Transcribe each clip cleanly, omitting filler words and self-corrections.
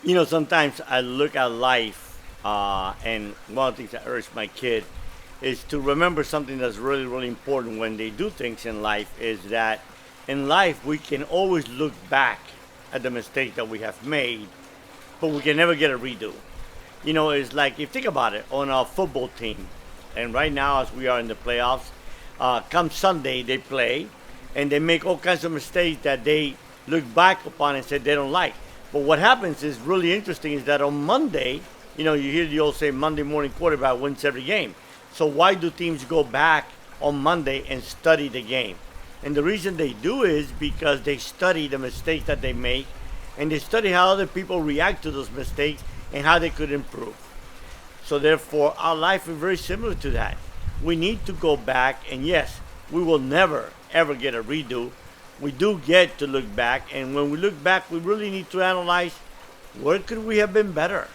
Sometimes I look at life, and one of the things I urge my kid is to remember something that's really, really important when they do things in life is that in life we can always look back at the mistake that we have made, but we can never get a redo. It's like, if you think about it, on a football team, and right now as we are in the playoffs, come Sunday they play, and they make all kinds of mistakes that they look back upon and say they don't like. But what happens is really interesting is that on Monday, you hear the old say Monday morning quarterback wins every game. So why do teams go back on Monday and study the game? And the reason they do is because they study the mistakes that they make, and they study how other people react to those mistakes and how they could improve. So therefore, our life is very similar to that. We need to go back, and yes, we will never, ever get a redo. We do get to look back, and when we look back, we really need to analyze where could we have been better?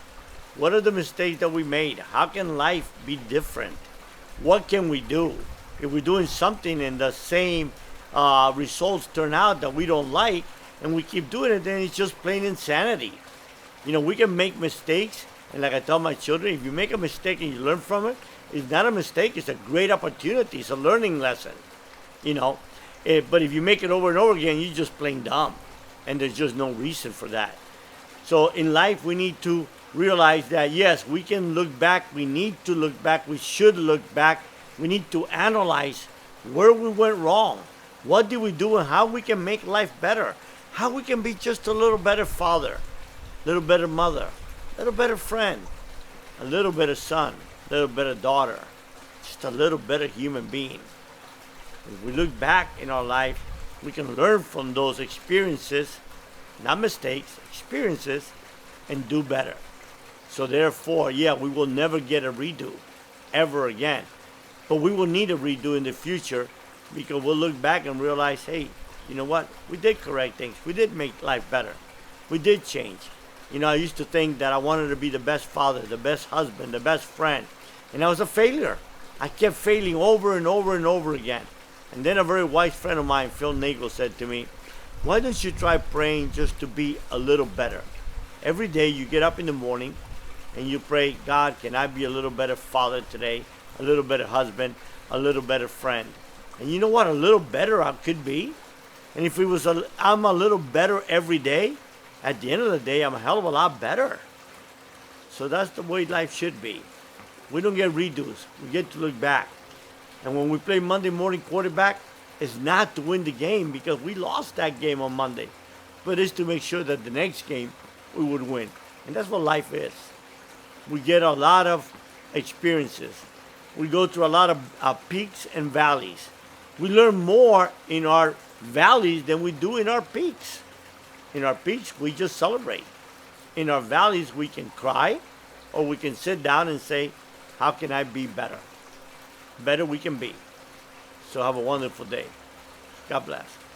What are the mistakes that we made? How can life be different? What can we do? If we're doing something and the same results turn out that we don't like, and we keep doing it, then it's just plain insanity. We can make mistakes, and like I tell my children, if you make a mistake and you learn from it, it's not a mistake, it's a great opportunity, it's a learning lesson. But if you make it over and over again, you're just plain dumb, and there's just no reason for that. So in life, we need to realize that, yes, we can look back, we need to look back, we should look back, we need to analyze where we went wrong, what did we do, and how we can make life better, how we can be just a little better father, a little better mother, a little better friend, a little better son, a little better daughter, just a little better human being. If we look back in our life, we can learn from those experiences, not mistakes, experiences, and do better. So therefore, yeah, we will never get a redo ever again. But we will need a redo in the future because we'll look back and realize, hey, you know what? We did correct things. We did make life better. We did change. I used to think that I wanted to be the best father, the best husband, the best friend. And I was a failure. I kept failing over and over and over again. And then a very wise friend of mine, Phil Nagel, said to me, why don't you try praying just to be a little better? Every day you get up in the morning and you pray, God, can I be a little better father today, a little better husband, a little better friend? And you know what? A little better I could be. And if I'm a little better every day, at the end of the day, I'm a hell of a lot better. So that's the way life should be. We don't get redos. We get to look back. And when we play Monday morning quarterback, it's not to win the game because we lost that game on Monday. But it's to make sure that the next game we would win. And that's what life is. We get a lot of experiences. We go through a lot of peaks and valleys. We learn more in our valleys than we do in our peaks. In our peaks, we just celebrate. In our valleys, we can cry, or we can sit down and say, how can I be better? Better we can be. So have a wonderful day. God bless.